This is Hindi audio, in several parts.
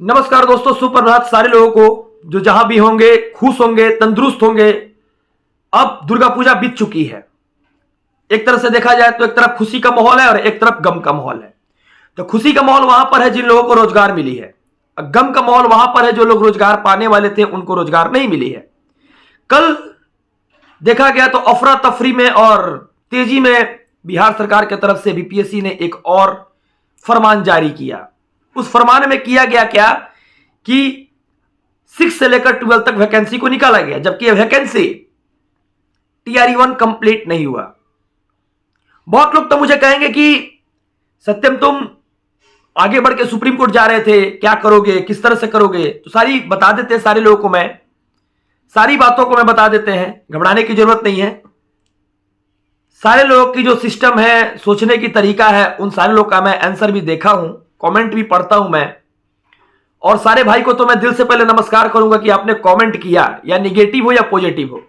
नमस्कार दोस्तों, सुप्रभात सारे लोगों को जो जहां भी होंगे, खुश होंगे, तंदुरुस्त होंगे। अब दुर्गा पूजा बीत चुकी है। एक तरह से देखा जाए तो एक तरफ खुशी का माहौल है और एक तरफ गम का माहौल है। तो खुशी का माहौल वहां पर है जिन लोगों को रोजगार मिली है, गम का माहौल वहां पर है जो लोग रोजगार पाने वाले थे उनको रोजगार नहीं मिली है। कल देखा गया तो अफरा तफरी में और तेजी में बिहार सरकार की तरफ से बीपीएससी ने एक और फरमान जारी किया। उस फरमान में किया गया क्या कि 6 से लेकर 12 तक वैकेंसी को निकाला गया, जबकि यह वैकेंसी TRE-1 कंप्लीट नहीं हुआ। बहुत लोग तो मुझे कहेंगे कि सत्यम तुम आगे बढ़ के सुप्रीम कोर्ट जा रहे थे, क्या करोगे, किस तरह से करोगे। तो सारी बता देते हैं, सारे लोगों को मैं सारी बातों को मैं बता देते हैं, घबराने की जरूरत नहीं है। सारे लोगों की जो सिस्टम है, सोचने की तरीका है, उन सारे लोगों का मैं आंसर भी देखा हूं, कमेंट भी पढ़ता हूं मैं। और सारे भाई को तो मैं दिल से पहले नमस्कार करूंगा कि आपने कमेंट किया, या निगेटिव हो या पॉजिटिव हो।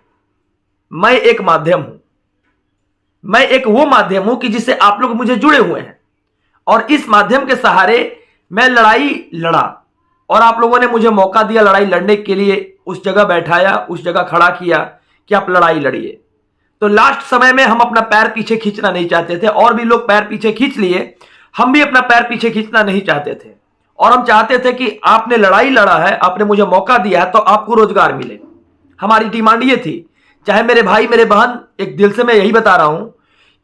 मैं एक माध्यम हूं, मैं एक वो माध्यम हूं कि जिससे आप लोग मुझे जुड़े हुए हैं, और इस माध्यम के सहारे मैं लड़ाई लड़ा और आप लोगों ने मुझे मौका दिया लड़ाई लड़ने के लिए, उस जगह बैठाया, उस जगह खड़ा किया कि आप लड़ाई लड़िए। तो लास्ट समय में हम अपना पैर पीछे खींचना नहीं चाहते थे, और भी लोग पैर पीछे खींच लिए, हम भी अपना पैर पीछे खींचना नहीं चाहते थे। और हम चाहते थे कि आपने लड़ाई लड़ा है, आपने मुझे मौका दिया है, तो आपको रोजगार मिले। हमारी डिमांड ये थी। चाहे मेरे भाई मेरे बहन, एक दिल से मैं यही बता रहा हूं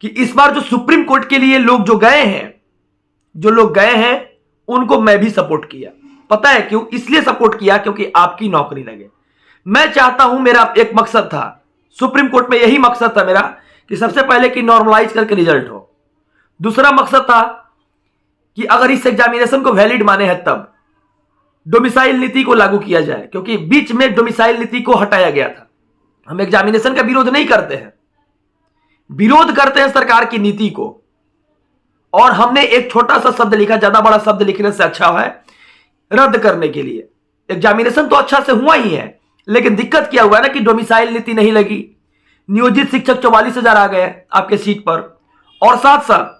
कि इस बार जो सुप्रीम कोर्ट के लिए लोग जो लोग गए हैं उनको मैं भी सपोर्ट किया। पता है क्यों? इसलिए सपोर्ट किया क्योंकि आपकी नौकरी लगे। मैं चाहता हूं, मेरा एक मकसद था सुप्रीम कोर्ट में, यही मकसद था मेरा कि सबसे पहले कि नॉर्मलाइज करके रिजल्ट हो। दूसरा मकसद था कि अगर इस एग्जामिनेशन को वैलिड माने हैं तब डोमिसाइल नीति को लागू किया जाए, क्योंकि बीच में डोमिसाइल नीति को हटाया गया था। हम एग्जामिनेशन का विरोध नहीं करते हैं, विरोध करते हैं सरकार की नीति को। और हमने एक छोटा सा शब्द लिखा, ज्यादा बड़ा शब्द लिखने से अच्छा है, रद्द करने के लिए। एग्जामिनेशन तो अच्छा से हुआ ही है, लेकिन दिक्कत क्या हुआ ना कि डोमिसाइल नीति नहीं लगी। नियोजित शिक्षक 44,000 आ गए आपके सीट पर, और साथ साथ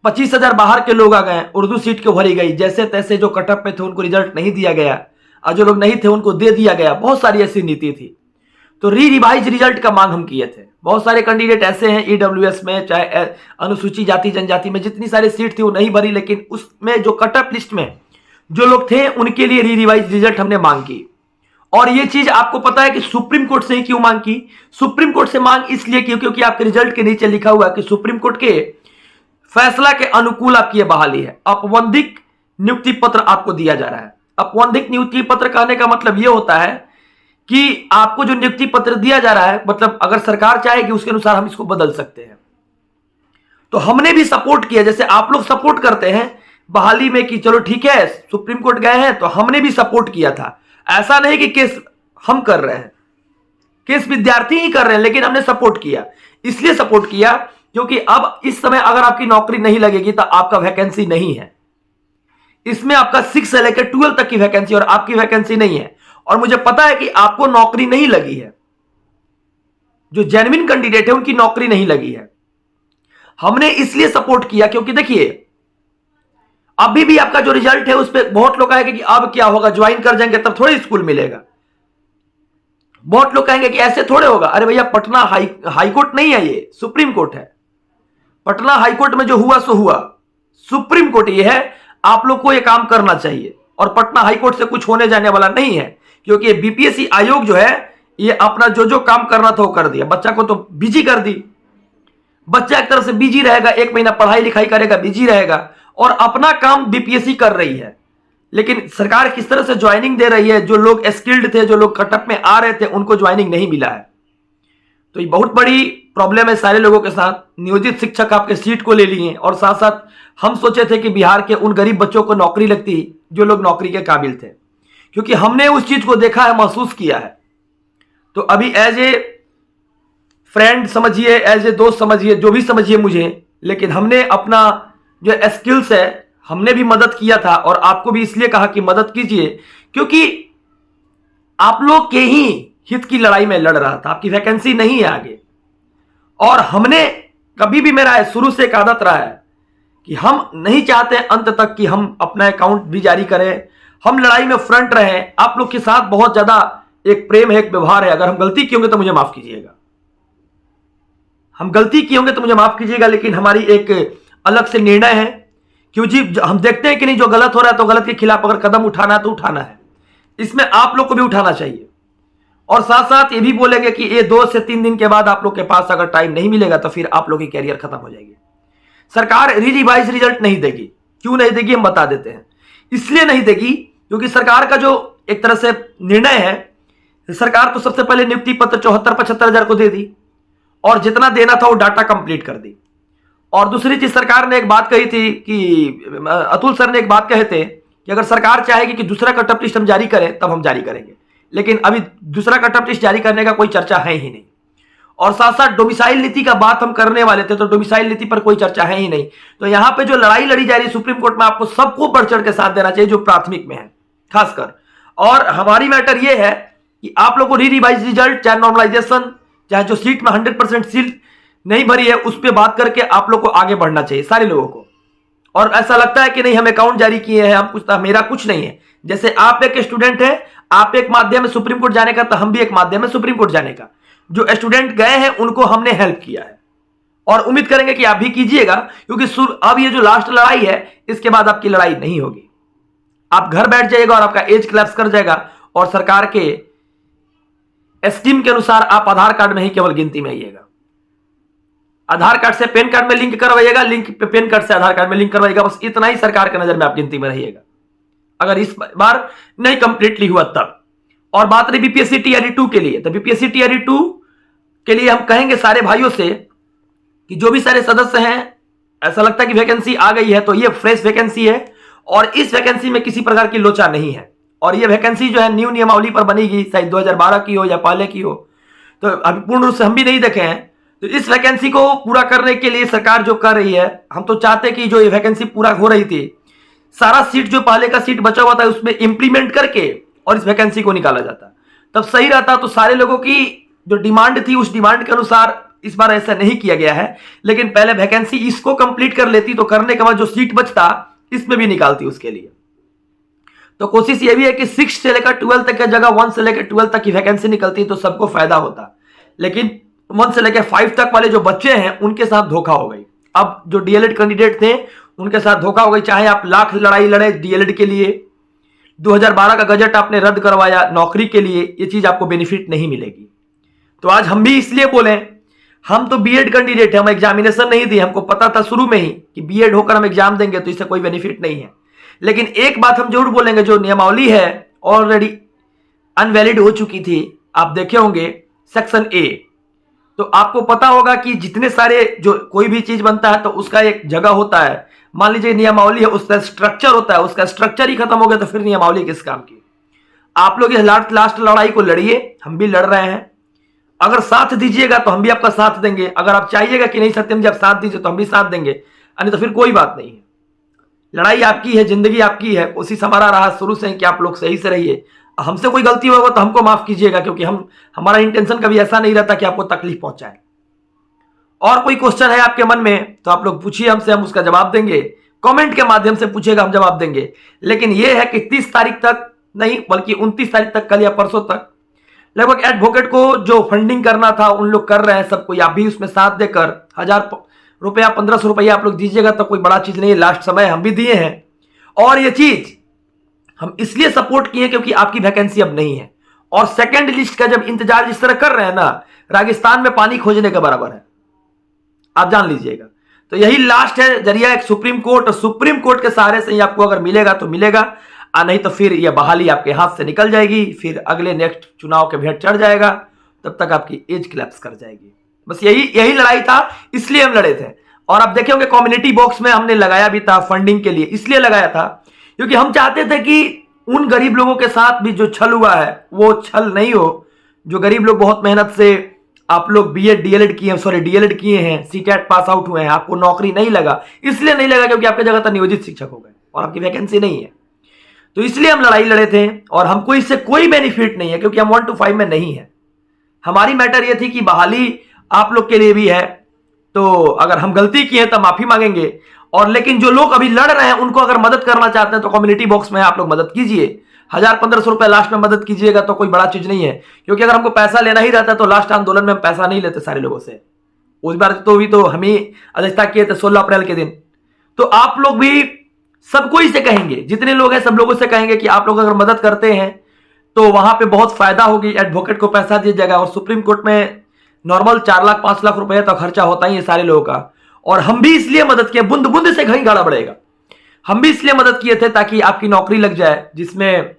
25,000 बाहर के लोग आ गए। उर्दू सीट क्यों भरी गई, जैसे तैसे जो कटअप पे थे उनको रिजल्ट नहीं दिया गया, और जो लोग नहीं थे उनको दे दिया गया। बहुत सारी ऐसी नीति थी। तो रिवाइज रिजल्ट का मांग हम किए थे। बहुत सारे कैंडिडेट ऐसे हैं EWS में, चाहे अनुसूचित जाति जनजाति में, जितनी सारी सीट थी वो नहीं भरी, लेकिन उसमें जो कटअप लिस्ट में जो लोग थे उनके लिए रिवाइज रिजल्ट हमने मांग की। और ये चीज आपको पता है कि सुप्रीम कोर्ट से ही क्यों मांग की? सुप्रीम कोर्ट से मांग इसलिए की क्योंकि आपके रिजल्ट के नीचे लिखा हुआ है कि सुप्रीम कोर्ट के फैसला के अनुकूल आपकी यह बहाली है। औपबंधिक नियुक्ति पत्र आपको दिया जा रहा है। औपबंधिक नियुक्ति पत्र कहने का मतलब यह होता है कि आपको जो नियुक्ति पत्र दिया जा रहा है, मतलब अगर सरकार चाहेगी उसके अनुसार हम इसको बदल सकते हैं। तो हमने भी सपोर्ट किया, जैसे आप लोग सपोर्ट करते हैं बहाली में कि चलो ठीक है सुप्रीम कोर्ट गए हैं, तो हमने भी सपोर्ट किया था। ऐसा नहीं कि केस हम कर रहे हैं, केस विद्यार्थी ही कर रहे हैं, लेकिन हमने सपोर्ट किया। इसलिए सपोर्ट किया क्योंकि अब इस समय अगर आपकी नौकरी नहीं लगेगी तो आपका वैकेंसी नहीं है। इसमें आपका 6 से लेकर 12 तक की वैकेंसी, और आपकी वैकेंसी नहीं है। और मुझे पता है कि आपको नौकरी नहीं लगी है, जो जेन्युइन कैंडिडेट है उनकी नौकरी नहीं लगी है। हमने इसलिए सपोर्ट किया क्योंकि देखिए अभी भी आपका जो रिजल्ट है उस पर बहुत लोग कहेंगे कि अब क्या होगा, ज्वाइन कर जाएंगे तब थोड़े स्कूल मिलेगा। बहुत लोग कहेंगे कि ऐसे थोड़े होगा। अरे भैया, पटना हाई कोर्ट नहीं है, ये सुप्रीम कोर्ट है। पटना हाई कोर्ट में जो हुआ सो हुआ, सुप्रीम कोर्ट ये है। आप लोग को ये काम करना चाहिए, और पटना हाई कोर्ट से कुछ होने जाने वाला नहीं है, क्योंकि बीपीएससी आयोग जो है ये अपना जो काम करना था वो कर दिया। बच्चा को तो बिजी कर दी। बच्चा एक तरह से बिजी रहेगा, 1 महीना पढ़ाई लिखाई करेगा, बिजी रहेगा, और अपना काम बीपीएससी कर रही है। लेकिन सरकार किस तरह से ज्वाइनिंग दे रही है, जो लोग स्किल्ड थे, जो लोग कटअप में आ रहे थे, उनको ज्वाइनिंग नहीं मिला है। तो ये बहुत बड़ी प्रॉब्लम है सारे लोगों के साथ। नियोजित शिक्षक आपके सीट को ले लिए, और साथ साथ हम सोचे थे कि बिहार के उन गरीब बच्चों को नौकरी लगती जो लोग नौकरी के काबिल थे, क्योंकि हमने उस चीज को देखा है, महसूस किया है। तो अभी एज ए फ्रेंड समझिए, एज ए दोस्त समझिए, जो भी समझिए मुझे, लेकिन हमने अपना जो स्किल्स है हमने भी मदद किया था, और आपको भी इसलिए कहा कि मदद कीजिए क्योंकि आप लोग के ही हित की लड़ाई में लड़ रहा था। आपकी वैकेंसी नहीं है आगे। और हमने कभी भी, मेरा शुरू से एक आदत रहा है कि हम नहीं चाहते अंत तक कि हम अपना अकाउंट भी जारी करें, हम लड़ाई में फ्रंट रहे, आप लोग के साथ बहुत ज्यादा एक प्रेम है, एक व्यवहार है। अगर हम गलती किए होंगे तो मुझे माफ कीजिएगा, हम गलती किए होंगे तो मुझे माफ कीजिएगा, लेकिन हमारी एक अलग से निर्णय है। क्यों जी, हम देखते हैं कि नहीं जो गलत हो रहा है तो गलत के खिलाफ अगर कदम उठाना है तो उठाना है, इसमें आप लोग को भी उठाना चाहिए। और साथ साथ ये भी बोलेंगे कि ये 2 से 3 दिन के बाद आप लोग के पास अगर टाइम नहीं मिलेगा तो फिर आप लोग की कैरियर खत्म हो जाएगी। सरकार रिवाइज रिजल्ट नहीं देगी। क्यों नहीं देगी हम बता देते हैं। इसलिए नहीं देगी क्योंकि सरकार का जो एक तरह से निर्णय है, सरकार तो सबसे पहले नियुक्ति पत्र 74-75 हजार को दे दी और जितना देना था वो डाटा कंप्लीट कर दी। और दूसरी चीज, सरकार ने एक बात कही थी कि अतुल सर ने एक बात कहे थे कि अगर सरकार चाहेगी कि दूसरा कट ऑफ लिस्ट हम जारी करें तब हम जारी करेंगे, लेकिन अभी दूसरा कट ऑफ लिस्ट जारी करने का कोई चर्चा है ही नहीं। और साथ साथ डोमिसाइल नीति का बात हम करने वाले थे तो डोमिसाइल नीति पर कोई चर्चा है ही नहीं। तो यहां पे जो लड़ाई लड़ी जा रही है सुप्रीम कोर्ट में, आपको सबको बढ़ चढ़ के साथ देना चाहिए जो प्राथमिक में है खासकर। और हमारी मैटर यह है कि आप लोग को रिवाइज रिजल्ट, चाहे नॉर्मलाइजेशन, चाहे जो सीट में 100% सीट नहीं भरी है उस पर बात करके आप लोग को आगे बढ़ना चाहिए सारे लोगों को। और ऐसा लगता है कि नहीं हम अकाउंट जारी किए हैं, हम कुछ, मेरा कुछ नहीं है। जैसे आप एक स्टूडेंट है, आप एक माध्यम है सुप्रीम कोर्ट जाने का, तो हम भी एक माध्यम है सुप्रीम कोर्ट जाने का। जो स्टूडेंट गए हैं उनको हमने हेल्प किया है और उम्मीद करेंगे कि आप भी कीजिएगा, क्योंकि अब ये जो लास्ट लड़ाई है इसके बाद आपकी लड़ाई नहीं होगी। आप घर बैठ जाइएगा और आपका एज क्लैप्स कर जाएगा और सरकार के स्कीम के अनुसार आप आधार कार्ड में ही केवल गिनती में आइएगा। आधार कार्ड से पैन कार्ड में लिंक करवाइएगा, लिंक पे पैन कार्ड से आधार कार्ड में लिंक करवाइएगा, बस इतना ही सरकार की नजर में आप गिनती में रहिएगा। अगर इस बार नहीं कंप्लीटली हुआ तब। और बात रही बीपीएससी टीआरई 2 के लिए, तो बीपीएससी टीआरई 2 के लिए हम कहेंगे सारे भाइयों से कि जो भी सारे सदस्य हैं, ऐसा लगता है कि वैकेंसी आ गई है तो ये फ्रेश वैकेंसी है और इस वैकेंसी में किसी प्रकार की लोचा नहीं है। और ये वैकेंसी जो है न्यू नियमावली पर बनेगी, शायद 2012 की हो या पहले की हो, तो अभी पूर्ण रूप से हम भी नहीं देखे हैं। तो इस वैकेंसी को पूरा करने के लिए सरकार जो कर रही है, हम तो चाहते कि जो ये वैकेंसी पूरा हो रही थी, सारा सीट जो पहले का सीट बचा हुआ था उसमें इंप्लीमेंट करके और इस वैकेंसी को निकाला जाता, तब सही रहता। तो सारे लोगों की जो डिमांड थी उस डिमांड के अनुसार इस बार ऐसा नहीं किया गया है, लेकिन पहले वैकेंसी इसको कंप्लीट कर लेती तो करने के बाद जो सीट बचता इसमें भी निकालती उसके लिए। तो कोशिश ये भी है कि 6 से लेकर 12 तक की जगह 1 से लेकर 12 तक की वैकेंसी निकलती तो सबको फायदा होता, लेकिन 1 से लेकर 5 तक वाले जो बच्चे हैं उनके साथ धोखा हो गई। अब जो डीएलएड कैंडिडेट थे उनके साथ धोखा हो गई। चाहे आप लाख लड़ाई लड़े डीएलएड के लिए, 2012 का गजट आपने रद्द करवाया नौकरी के लिए, ये चीज आपको बेनिफिट नहीं मिलेगी। तो आज हम भी इसलिए बोले, हम तो बीएड कैंडिडेट है, हम एग्जामिनेशन नहीं दिए, हमको पता था शुरू में ही कि बीएड होकर हम एग्जाम देंगे तो इससे कोई बेनिफिट नहीं है। लेकिन एक बात हम जरूर बोलेंगे, जो नियमावली है ऑलरेडी अनवैलिड हो चुकी थी। आप देखे होंगे सेक्शन ए, तो आपको पता होगा कि जितने सारे जो कोई भी चीज बनता है तो उसका एक जगह होता है। मान लीजिए नियमावली है, उसका स्ट्रक्चर होता है, उसका स्ट्रक्चर ही खत्म हो गया तो फिर नियमावली किस काम की। आप लोग इस लास्ट लड़ाई को लड़िए, हम भी लड़ रहे हैं। अगर साथ दीजिएगा तो हम भी आपका साथ देंगे। अगर आप चाहिएगा कि नहीं सत्यम जी आप साथ दीजिए तो हम भी साथ देंगे, नहीं तो फिर कोई बात नहीं है। लड़ाई आपकी है, जिंदगी आपकी है। कोशिश हमारा रहा शुरू से कि आप लोग सही से रहिए। हमसे कोई गलती होगा तो हमको माफ कीजिएगा, क्योंकि हमारा इंटेंशन कभी ऐसा नहीं रहता कि आपको तकलीफ पहुंचाए। और कोई क्वेश्चन है आपके मन में तो आप लोग पूछिए हमसे, हम उसका जवाब देंगे। कमेंट के माध्यम से पूछिएगा, हम जवाब देंगे। लेकिन यह है कि 30 तारीख तक नहीं बल्कि 29 तारीख तक, कल या परसों तक लगभग एडवोकेट को जो फंडिंग करना था उन लोग कर रहे हैं सबको। आप भी उसमें साथ देकर 1000 रुपया 1500 रुपया आप लोग दीजिएगा तो कोई बड़ा चीज नहीं है। लास्ट समय हम भी दिए हैं और ये चीज हम इसलिए सपोर्ट किए क्योंकि आपकी वैकेंसी अब नहीं है। और सेकंड लिस्ट का जब इंतजार जिस तरह कर रहे हैं ना, रेगिस्तान में पानी खोजने के बराबर है, आप जान लीजिएगा। तो यही लास्ट है जरिया, एक सुप्रीम कोर्ट, और सुप्रीम कोर्ट के सहारे से ही आपको अगर मिलेगा तो मिलेगा, नहीं तो फिर यह बहाली आपके हाथ से निकल जाएगी। फिर अगले नेक्स्ट चुनाव के भेंट चढ़ जाएगा, तब तक आपकी एज क्लैप्स कर जाएगी। बस यही लड़ाई था, इसलिए हम लड़े थे। और आप देखे होंगे कम्युनिटी बॉक्स में हमने लगाया भी था फंडिंग के लिए, इसलिए लगाया था क्योंकि हम चाहते थे कि उन गरीब लोगों के साथ भी जो छल हुआ है वो छल नहीं हो। जो गरीब लोग बहुत मेहनत से, आप लोग बीएड डीएलएड किए हैं, सीटेट पास आउट हुए हैं, आपको नौकरी नहीं लगा, इसलिए नहीं लगा क्योंकि आपके जगह तो नियोजित शिक्षक हो गए और आपकी वैकेंसी नहीं है। तो इसलिए हम लड़ाई लड़े थे और हमको इससे कोई बेनिफिट नहीं है क्योंकि हम 1 to 5 में नहीं है। हमारी मैटर ये थी कि बहाली आप लोग के लिए भी है, तो अगर हम गलती किए तो माफी मांगेंगे। और लेकिन जो लोग अभी लड़ रहे हैं उनको अगर मदद करना चाहते हैं तो कम्युनिटी बॉक्स में आप लोग मदद कीजिए। 1000-1500 रुपए लास्ट में मदद कीजिएगा तो कोई बड़ा चीज नहीं है, क्योंकि अगर हमको पैसा लेना ही रहता है तो लास्ट आंदोलन में हम पैसा नहीं लेते सारे लोगों से। उस बार तो भी तो हम ही अध्यक्षता किए थे 16 अप्रैल के दिन। तो आप लोग भी सबको ही से कहेंगे, जितने लोग हैं सब लोगों से कहेंगे कि आप लोग अगर मदद करते हैं तो वहां पे बहुत फायदा होगी। एडवोकेट को पैसा दिया जाएगा और सुप्रीम कोर्ट में नॉर्मल 4 लाख 5 लाख रुपए तो खर्चा होता ही है सारे लोगों का। और हम भी इसलिए मदद किए, बूंद बूंद से कहीं गाड़ा बढ़ेगा। हम भी इसलिए मदद किए थे ताकि आपकी नौकरी लग जाए, जिसमें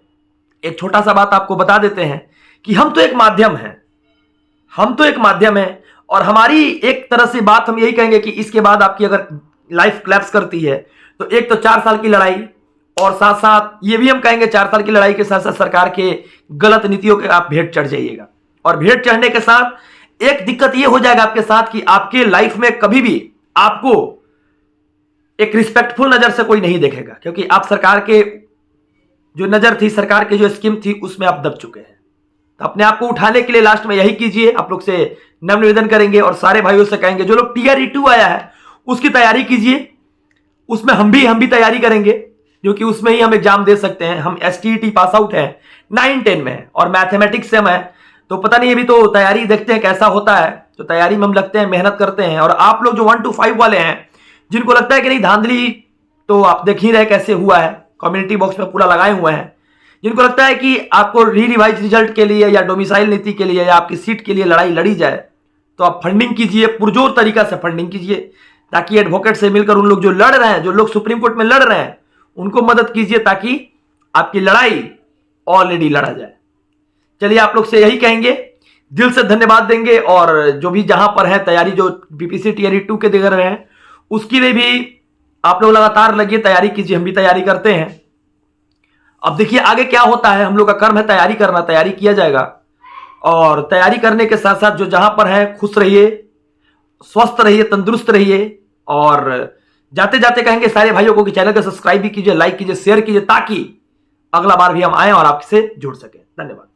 एक छोटा सा बात आपको बता देते हैं कि हम तो एक माध्यम है, हम तो एक माध्यम है। और हमारी एक तरह से बात हम यही कहेंगे कि इसके बाद आपकी अगर लाइफ क्लैप्स करती है तो एक तो 4 साल की लड़ाई, और साथ साथ ये भी हम कहेंगे 4 साल की लड़ाई के साथ साथ सरकार के गलत नीतियों के आप भेंट चढ़ जाइएगा। और भेंट चढ़ने के साथ एक दिक्कत ये हो जाएगा आपके साथ कि आपके लाइफ में कभी भी आपको एक रिस्पेक्टफुल नजर से कोई नहीं देखेगा, क्योंकि आप सरकार के जो नजर थी, सरकार की जो स्कीम थी, उसमें आप दब चुके हैं। तो अपने आप को उठाने के लिए लास्ट में यही कीजिए, आप लोग से नम्र निवेदन करेंगे और सारे भाइयों से कहेंगे जो लोग TRE2 आया है उसकी तैयारी कीजिए। उसमें हम भी तैयारी करेंगे, क्योंकि उसमें ही हम एग्जाम दे सकते हैं। हम STET पास आउट है, 9-10 में, और मैथमेटिक्स से हम है, तो पता नहीं अभी तो तैयारी देखते हैं कैसा होता है। तो तैयारी में हम लगते हैं, मेहनत करते हैं। और आप लोग जो 1 to 5 वाले हैं, जिनको लगता है कि नहीं धांधली, तो आप देख ही रहे कैसे हुआ है, कम्युनिटी बॉक्स में पूरा लगाए हुए हैं। जिनको लगता है कि आपको रिवाइज रिजल्ट के लिए या डोमिसाइल नीति के लिए या आपकी सीट के लिए लड़ाई लड़ी जाए, तो आप फंडिंग कीजिए, पुरजोर तरीका से फंडिंग कीजिए, ताकि एडवोकेट से मिलकर उन लोग जो लड़ रहे हैं, जो लोग सुप्रीम कोर्ट में लड़ रहे हैं, उनको मदद कीजिए ताकि आपकी लड़ाई ऑलरेडी लड़ा जाए। चलिए, आप लोग से यही कहेंगे, दिल से धन्यवाद देंगे। और जो भी जहां पर है तैयारी, जो BPC TRE2 के दे रहे हैं, उसके लिए भी आप लोग लगातार लगिए, तैयारी कीजिए। हम भी तैयारी करते हैं। अब देखिए आगे क्या होता है। हम लोग का कर्म है तैयारी करना, तैयारी किया जाएगा। और तैयारी करने के साथ साथ जो जहां पर है, खुश रहिए, स्वस्थ रहिए, तंदुरुस्त रहिए। और जाते जाते कहेंगे सारे भाइयों को कि चैनल को सब्सक्राइब भी कीजिए, लाइक कीजिए, शेयर कीजिए, ताकि अगला बार भी हम आए और आपसे जुड़ सके। धन्यवाद।